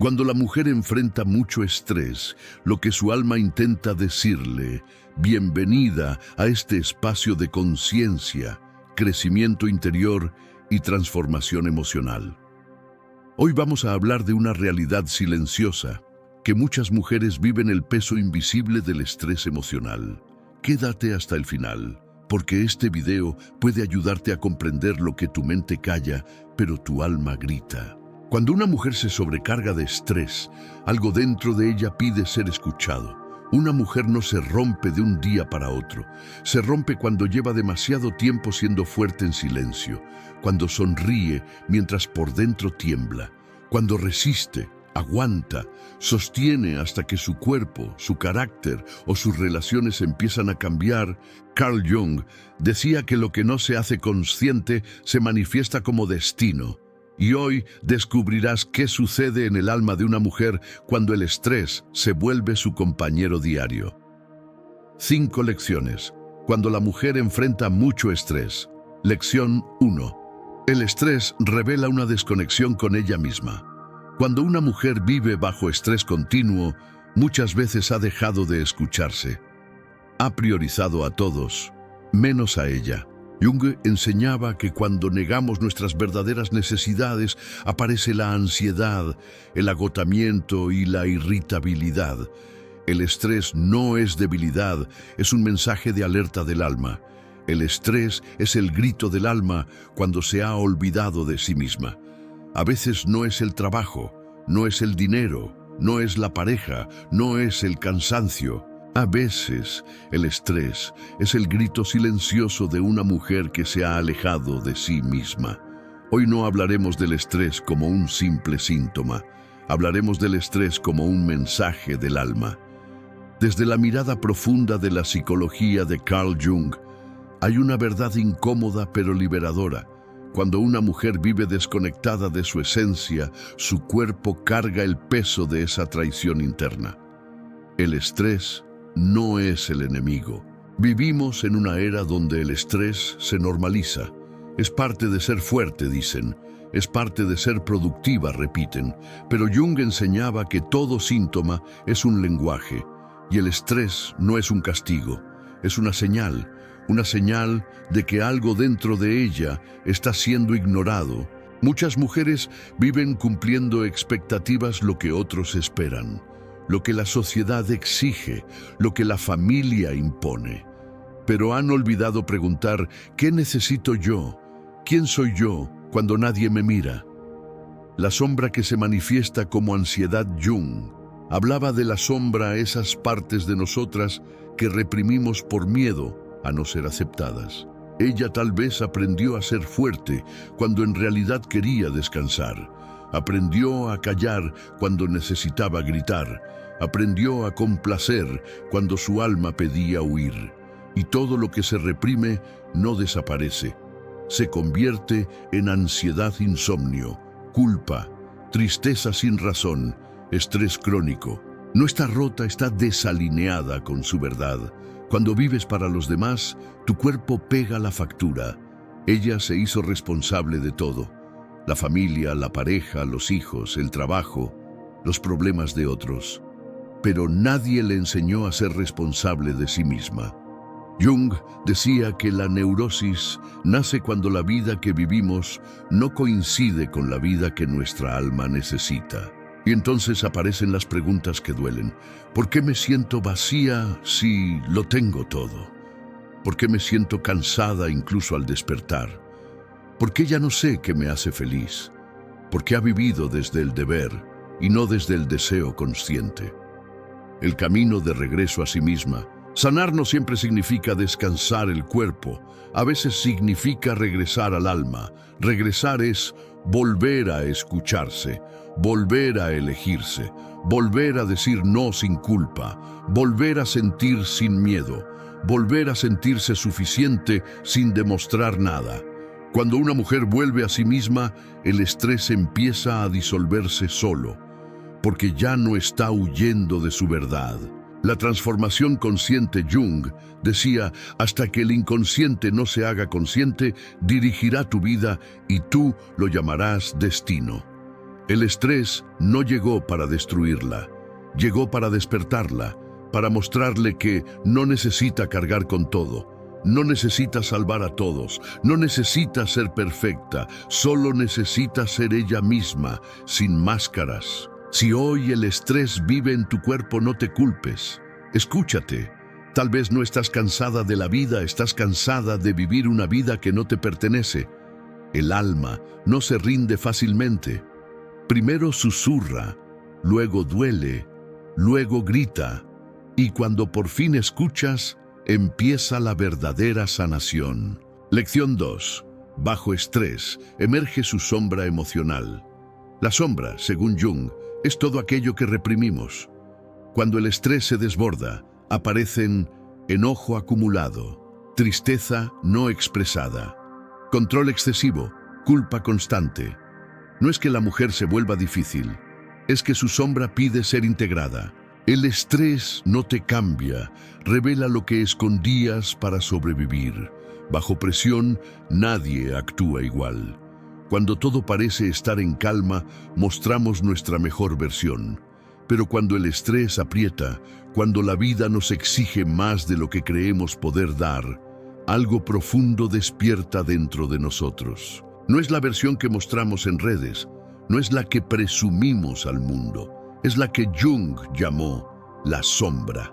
Cuando la mujer enfrenta mucho estrés, lo que su alma intenta decirle: bienvenida a este espacio de conciencia, crecimiento interior y transformación emocional. Hoy vamos a hablar de una realidad silenciosa, que muchas mujeres viven el peso invisible del estrés emocional. Quédate hasta el final, porque este video puede ayudarte a comprender lo que tu mente calla, pero tu alma grita. Cuando una mujer se sobrecarga de estrés, algo dentro de ella pide ser escuchado. Una mujer no se rompe de un día para otro. Se rompe cuando lleva demasiado tiempo siendo fuerte en silencio, cuando sonríe mientras por dentro tiembla, cuando resiste, aguanta, sostiene hasta que su cuerpo, su carácter o sus relaciones empiezan a cambiar. Carl Jung decía que lo que no se hace consciente se manifiesta como destino. Y hoy descubrirás qué sucede en el alma de una mujer cuando el estrés se vuelve su compañero diario. 5 lecciones. Cuando la mujer enfrenta mucho estrés. Lección 1. El estrés revela una desconexión con ella misma. Cuando una mujer vive bajo estrés continuo, muchas veces ha dejado de escucharse. Ha priorizado a todos, menos a ella. Jung enseñaba que cuando negamos nuestras verdaderas necesidades, aparece la ansiedad, el agotamiento y la irritabilidad. El estrés no es debilidad, es un mensaje de alerta del alma. El estrés es el grito del alma cuando se ha olvidado de sí misma. A veces no es el trabajo, no es el dinero, no es la pareja, no es el cansancio. A veces, el estrés es el grito silencioso de una mujer que se ha alejado de sí misma. Hoy no hablaremos del estrés como un simple síntoma. Hablaremos del estrés como un mensaje del alma. Desde la mirada profunda de la psicología de Carl Jung, hay una verdad incómoda pero liberadora. Cuando una mujer vive desconectada de su esencia, su cuerpo carga el peso de esa traición interna. El estrés no es el enemigo. Vivimos en una era donde el estrés se normaliza. Es parte de ser fuerte, dicen. Es parte de ser productiva, repiten. Pero Jung enseñaba que todo síntoma es un lenguaje. Y el estrés no es un castigo. Es una señal de que algo dentro de ella está siendo ignorado. Muchas mujeres viven cumpliendo expectativas, lo que otros esperan, lo que la sociedad exige, lo que la familia impone. Pero han olvidado preguntar: ¿qué necesito yo? ¿Quién soy yo cuando nadie me mira? La sombra que se manifiesta como ansiedad. Jung hablaba de la sombra, esas partes de nosotras que reprimimos por miedo a no ser aceptadas. Ella tal vez aprendió a ser fuerte cuando en realidad quería descansar. Aprendió a callar cuando necesitaba gritar. Aprendió a complacer cuando su alma pedía huir. Y todo lo que se reprime no desaparece. Se convierte en ansiedad, insomnio, culpa, tristeza sin razón, estrés crónico. No está rota, está desalineada con su verdad. Cuando vives para los demás, tu cuerpo pega la factura. Ella se hizo responsable de todo. La familia, la pareja, los hijos, el trabajo, los problemas de otros. Pero nadie le enseñó a ser responsable de sí misma. Jung decía que la neurosis nace cuando la vida que vivimos no coincide con la vida que nuestra alma necesita. Y entonces aparecen las preguntas que duelen. ¿Por qué me siento vacía si lo tengo todo? ¿Por qué me siento cansada incluso al despertar? ¿Por qué ya no sé qué me hace feliz? ¿Por qué ha vivido desde el deber y no desde el deseo consciente? El camino de regreso a sí misma. Sanar no siempre significa descansar el cuerpo. A veces significa regresar al alma. Regresar es volver a escucharse, volver a elegirse, volver a decir no sin culpa, volver a sentir sin miedo, volver a sentirse suficiente sin demostrar nada. Cuando una mujer vuelve a sí misma, el estrés empieza a disolverse solo, porque ya no está huyendo de su verdad. La transformación consciente. Jung decía: hasta que el inconsciente no se haga consciente, dirigirá tu vida y tú lo llamarás destino. El estrés no llegó para destruirla, llegó para despertarla, para mostrarle que no necesita cargar con todo, no necesita salvar a todos, no necesita ser perfecta, solo necesita ser ella misma, sin máscaras. Si hoy el estrés vive en tu cuerpo, no te culpes. Escúchate. Tal vez no estás cansada de la vida, estás cansada de vivir una vida que no te pertenece. El alma no se rinde fácilmente. Primero susurra, luego duele, luego grita, y cuando por fin escuchas, empieza la verdadera sanación. Lección 2. Bajo estrés, emerge su sombra emocional. La sombra, según Jung, es todo aquello que reprimimos. Cuando el estrés se desborda, aparecen enojo acumulado, tristeza no expresada, control excesivo, culpa constante. No es que la mujer se vuelva difícil, es que su sombra pide ser integrada. El estrés no te cambia, revela lo que escondías para sobrevivir. Bajo presión, nadie actúa igual. Cuando todo parece estar en calma, mostramos nuestra mejor versión. Pero cuando el estrés aprieta, cuando la vida nos exige más de lo que creemos poder dar, algo profundo despierta dentro de nosotros. No es la versión que mostramos en redes, no es la que presumimos al mundo, es la que Jung llamó la sombra.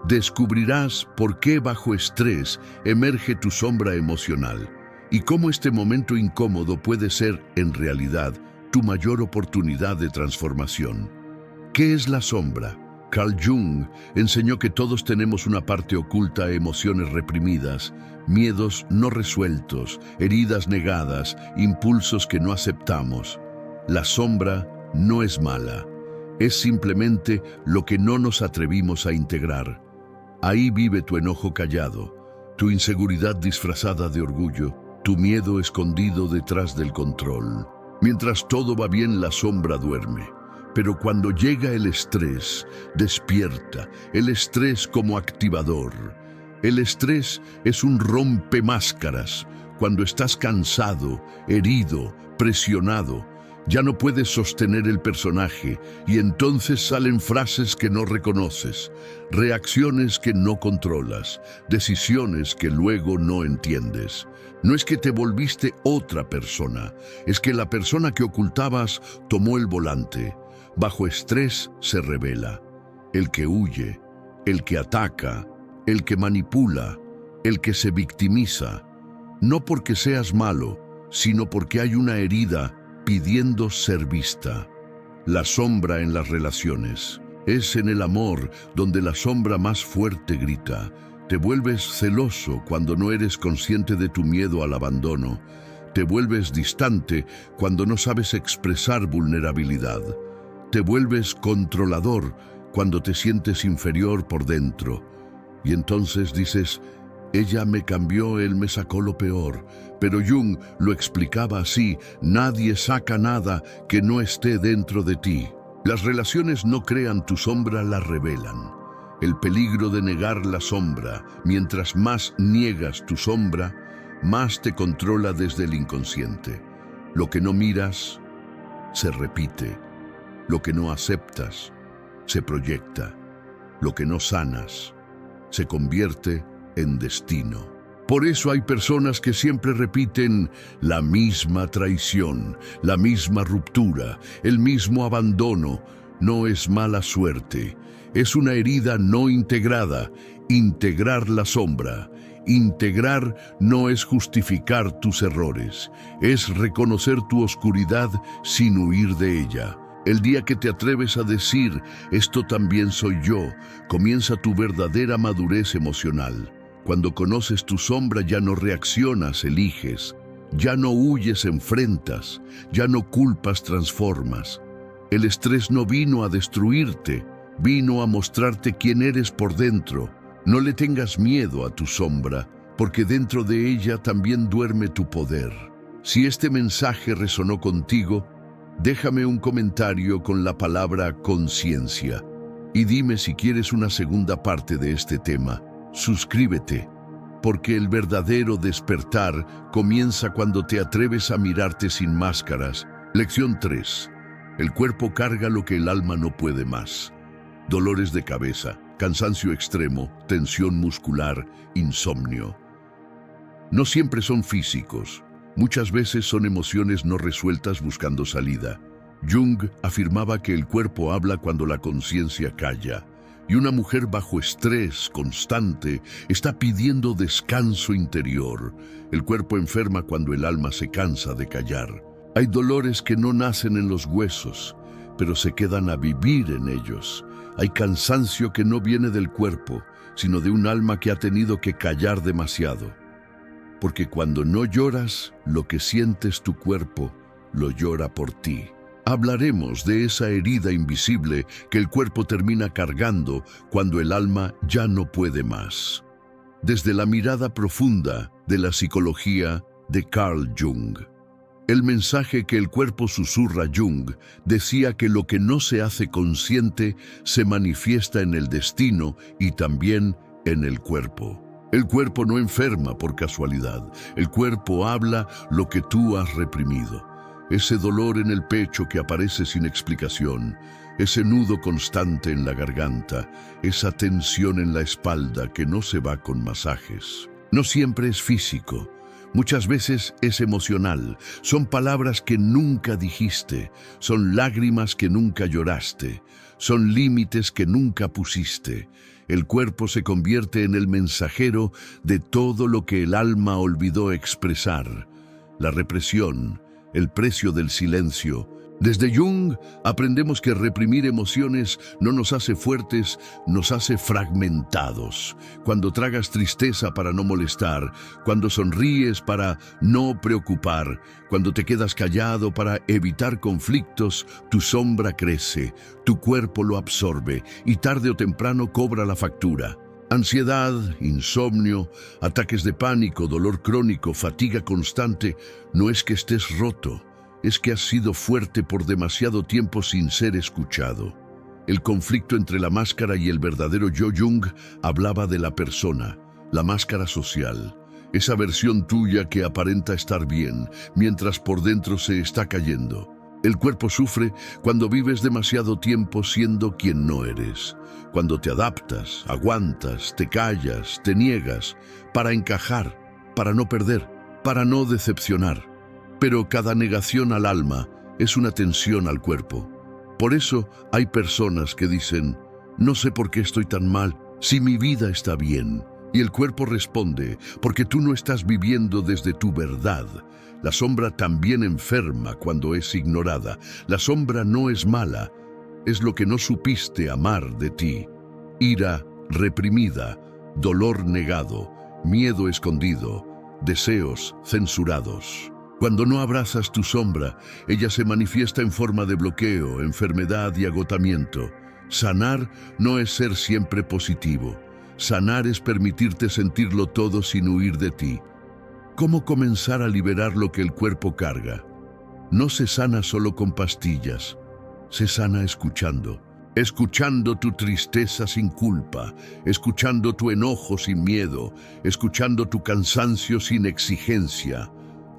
Descubrirás por qué bajo estrés emerge tu sombra emocional y cómo este momento incómodo puede ser, en realidad, tu mayor oportunidad de transformación. ¿Qué es la sombra? Carl Jung enseñó que todos tenemos una parte oculta a emociones reprimidas, miedos no resueltos, heridas negadas, impulsos que no aceptamos. La sombra no es mala, es simplemente lo que no nos atrevimos a integrar. Ahí vive tu enojo callado, tu inseguridad disfrazada de orgullo, tu miedo escondido detrás del control. Mientras todo va bien, la sombra duerme. Pero cuando llega el estrés, despierta. El estrés como activador. El estrés es un rompemáscaras. Cuando estás cansado, herido, presionado, ya no puedes sostener el personaje y entonces salen frases que no reconoces, reacciones que no controlas, decisiones que luego no entiendes. No es que te volviste otra persona, es que la persona que ocultabas tomó el volante. Bajo estrés se revela el que huye, el que ataca, el que manipula, el que se victimiza. No porque seas malo, sino porque hay una herida pidiendo ser vista. La sombra en las relaciones. Es en el amor donde la sombra más fuerte grita. Te vuelves celoso cuando no eres consciente de tu miedo al abandono. Te vuelves distante cuando no sabes expresar vulnerabilidad. Te vuelves controlador cuando te sientes inferior por dentro. Y entonces dices, ella me cambió, él me sacó lo peor. Pero Jung lo explicaba así, nadie saca nada que no esté dentro de ti. Las relaciones no crean tu sombra, la revelan. El peligro de negar la sombra, mientras más niegas tu sombra, más te controla desde el inconsciente. Lo que no miras, se repite. Lo que no aceptas, se proyecta. Lo que no sanas, se convierte en destino. Por eso hay personas que siempre repiten la misma traición, la misma ruptura, el mismo abandono. No es mala suerte, es una herida no integrada. Integrar la sombra. Integrar no es justificar tus errores, es reconocer tu oscuridad sin huir de ella. El día que te atreves a decir, esto también soy yo, comienza tu verdadera madurez emocional. Cuando conoces tu sombra ya no reaccionas, eliges. Ya no huyes, enfrentas. Ya no culpas, transformas. El estrés no vino a destruirte, vino a mostrarte quién eres por dentro. No le tengas miedo a tu sombra, porque dentro de ella también duerme tu poder. Si este mensaje resonó contigo, déjame un comentario con la palabra conciencia y dime si quieres una segunda parte de este tema. Suscríbete, porque el verdadero despertar comienza cuando te atreves a mirarte sin máscaras. Lección 3. El cuerpo carga lo que el alma no puede más. Dolores de cabeza, cansancio extremo, tensión muscular, insomnio. No siempre son físicos. Muchas veces son emociones no resueltas buscando salida. Jung afirmaba que el cuerpo habla cuando la conciencia calla, y una mujer bajo estrés constante está pidiendo descanso interior. El cuerpo enferma cuando el alma se cansa de callar. Hay dolores que no nacen en los huesos, pero se quedan a vivir en ellos. Hay cansancio que no viene del cuerpo, sino de un alma que ha tenido que callar demasiado. Porque cuando no lloras, lo que sientes tu cuerpo lo llora por ti. Hablaremos de esa herida invisible que el cuerpo termina cargando cuando el alma ya no puede más. Desde la mirada profunda de la psicología de Carl Jung. El mensaje que el cuerpo susurra Jung decía que lo que no se hace consciente se manifiesta en el destino y también en el cuerpo. El cuerpo no enferma por casualidad. El cuerpo habla lo que tú has reprimido. Ese dolor en el pecho que aparece sin explicación, ese nudo constante en la garganta, esa tensión en la espalda que no se va con masajes. No siempre es físico, muchas veces es emocional. Son palabras que nunca dijiste, son lágrimas que nunca lloraste, son límites que nunca pusiste. El cuerpo se convierte en el mensajero de todo lo que el alma olvidó expresar. La represión, el precio del silencio. Desde Jung aprendemos que reprimir emociones no nos hace fuertes, nos hace fragmentados. Cuando tragas tristeza para no molestar, cuando sonríes para no preocupar, cuando te quedas callado para evitar conflictos, tu sombra crece, tu cuerpo lo absorbe y tarde o temprano cobra la factura. Ansiedad, insomnio, ataques de pánico, dolor crónico, fatiga constante, no es que estés roto, es que has sido fuerte por demasiado tiempo sin ser escuchado. El conflicto entre la máscara y el verdadero yo. Jung hablaba de la persona, la máscara social, esa versión tuya que aparenta estar bien, mientras por dentro se está cayendo. El cuerpo sufre cuando vives demasiado tiempo siendo quien no eres, cuando te adaptas, aguantas, te callas, te niegas, para encajar, para no perder, para no decepcionar. Pero cada negación al alma es una tensión al cuerpo. Por eso hay personas que dicen, no sé por qué estoy tan mal, si mi vida está bien. Y el cuerpo responde, porque tú no estás viviendo desde tu verdad. La sombra también enferma cuando es ignorada. La sombra no es mala, es lo que no supiste amar de ti. Ira reprimida, dolor negado, miedo escondido, deseos censurados. Cuando no abrazas tu sombra, ella se manifiesta en forma de bloqueo, enfermedad y agotamiento. Sanar no es ser siempre positivo. Sanar es permitirte sentirlo todo sin huir de ti. ¿Cómo comenzar a liberar lo que el cuerpo carga? No se sana solo con pastillas, se sana escuchando. Escuchando tu tristeza sin culpa, escuchando tu enojo sin miedo, escuchando tu cansancio sin exigencia.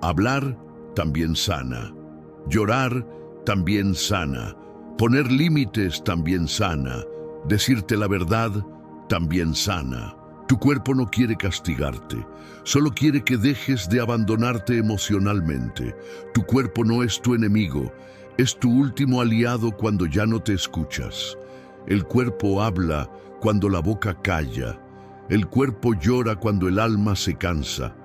Hablar también sana. Llorar también sana. Poner límites también sana. Decirte la verdad también sana. Tu cuerpo no quiere castigarte, solo quiere que dejes de abandonarte emocionalmente. Tu cuerpo no es tu enemigo, es tu último aliado cuando ya no te escuchas. El cuerpo habla cuando la boca calla. El cuerpo llora cuando el alma se cansa.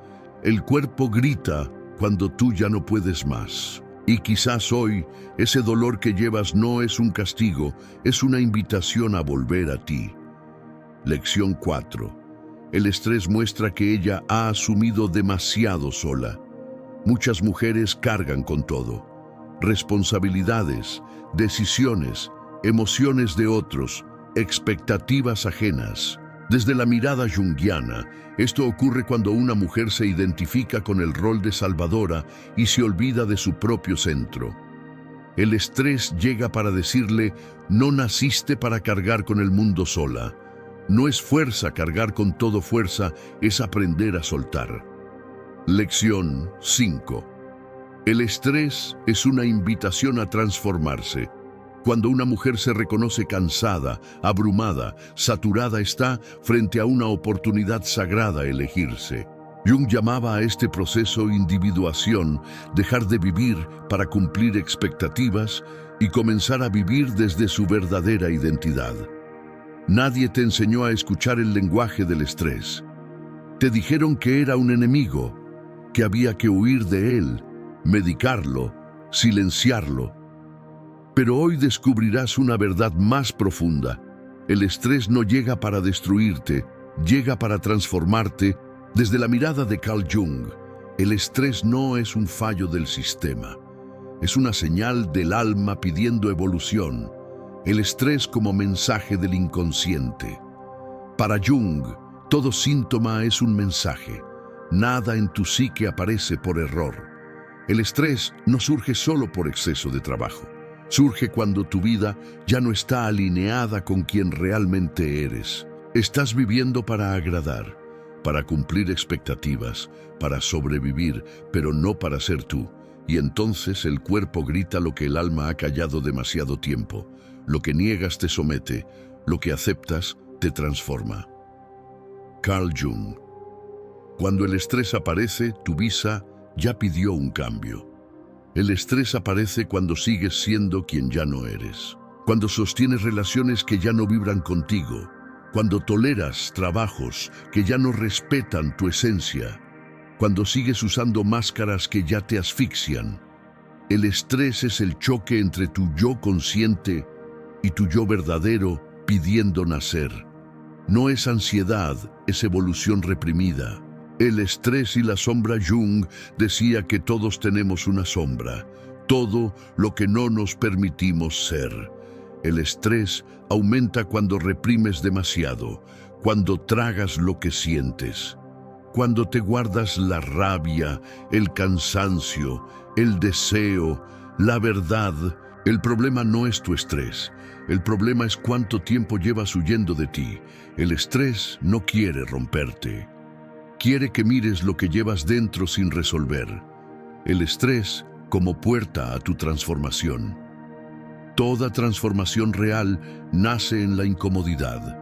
El cuerpo grita cuando tú ya no puedes más. Y quizás hoy ese dolor que llevas no es un castigo, es una invitación a volver a ti. Lección 4. El estrés muestra que ella ha asumido demasiado sola. Muchas mujeres cargan con todo. Responsabilidades, decisiones, emociones de otros, expectativas ajenas. Desde la mirada junguiana, esto ocurre cuando una mujer se identifica con el rol de salvadora y se olvida de su propio centro. El estrés llega para decirle, no naciste para cargar con el mundo sola. No es fuerza cargar con todo fuerza, es aprender a soltar. Lección 5. El estrés es una invitación a transformarse. Cuando una mujer se reconoce cansada, abrumada, saturada, está frente a una oportunidad sagrada a elegirse. Jung llamaba a este proceso individuación, dejar de vivir para cumplir expectativas y comenzar a vivir desde su verdadera identidad. Nadie te enseñó a escuchar el lenguaje del estrés. Te dijeron que era un enemigo, que había que huir de él, medicarlo, silenciarlo. Pero hoy descubrirás una verdad más profunda. El estrés no llega para destruirte, llega para transformarte. Desde la mirada de Carl Jung, el estrés no es un fallo del sistema. Es una señal del alma pidiendo evolución. El estrés como mensaje del inconsciente. Para Jung, todo síntoma es un mensaje. Nada en tu psique aparece por error. El estrés no surge solo por exceso de trabajo. Surge cuando tu vida ya no está alineada con quien realmente eres. Estás viviendo para agradar, para cumplir expectativas, para sobrevivir, pero no para ser tú. Y entonces el cuerpo grita lo que el alma ha callado demasiado tiempo. Lo que niegas te somete, lo que aceptas te transforma. Carl Jung. Cuando el estrés aparece, tu visa ya pidió un cambio. El estrés aparece cuando sigues siendo quien ya no eres. Cuando sostienes relaciones que ya no vibran contigo. Cuando toleras trabajos que ya no respetan tu esencia. Cuando sigues usando máscaras que ya te asfixian. El estrés es el choque entre tu yo consciente y tu yo verdadero pidiendo nacer. No es ansiedad, es evolución reprimida. El estrés y la sombra. Jung decía que todos tenemos una sombra, todo lo que no nos permitimos ser. El estrés aumenta cuando reprimes demasiado, cuando tragas lo que sientes, cuando te guardas la rabia, el cansancio, el deseo, la verdad. El problema no es tu estrés, el problema es cuánto tiempo llevas huyendo de ti. El estrés no quiere romperte. Quiere que mires lo que llevas dentro sin resolver. El estrés como puerta a tu transformación. Toda transformación real nace en la incomodidad.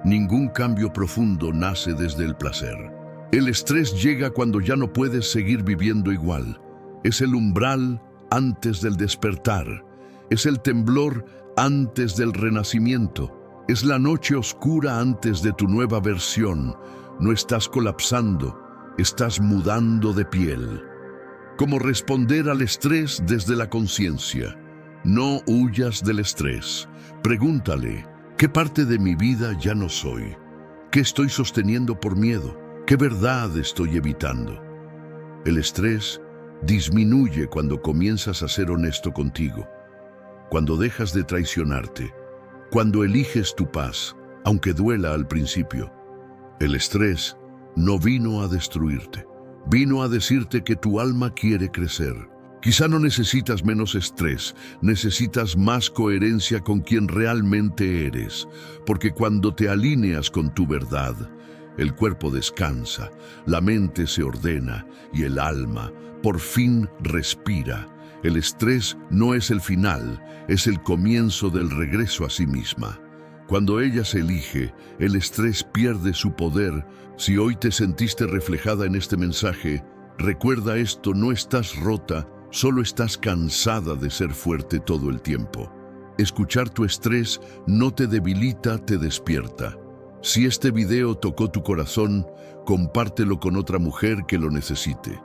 Ningún cambio profundo nace desde el placer. El estrés llega cuando ya no puedes seguir viviendo igual. Es el umbral antes del despertar. Es el temblor antes del renacimiento. Es la noche oscura antes de tu nueva versión. No estás colapsando, estás mudando de piel. ¿Cómo responder al estrés desde la conciencia? No huyas del estrés. Pregúntale, ¿qué parte de mi vida ya no soy? ¿Qué estoy sosteniendo por miedo? ¿Qué verdad estoy evitando? El estrés disminuye cuando comienzas a ser honesto contigo, cuando dejas de traicionarte, cuando eliges tu paz, aunque duela al principio. El estrés no vino a destruirte, vino a decirte que tu alma quiere crecer. Quizá no necesitas menos estrés, necesitas más coherencia con quien realmente eres, porque cuando te alineas con tu verdad, el cuerpo descansa, la mente se ordena y el alma por fin respira. El estrés no es el final, es el comienzo del regreso a sí misma. Cuando ella se elige, el estrés pierde su poder. Si hoy te sentiste reflejada en este mensaje, recuerda esto: no estás rota, solo estás cansada de ser fuerte todo el tiempo. Escuchar tu estrés no te debilita, te despierta. Si este video tocó tu corazón, compártelo con otra mujer que lo necesite.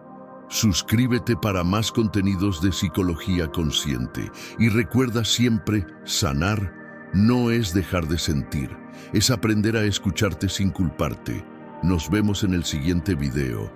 Suscríbete para más contenidos de psicología consciente y recuerda siempre, sanar no es dejar de sentir, es aprender a escucharte sin culparte. Nos vemos en el siguiente video.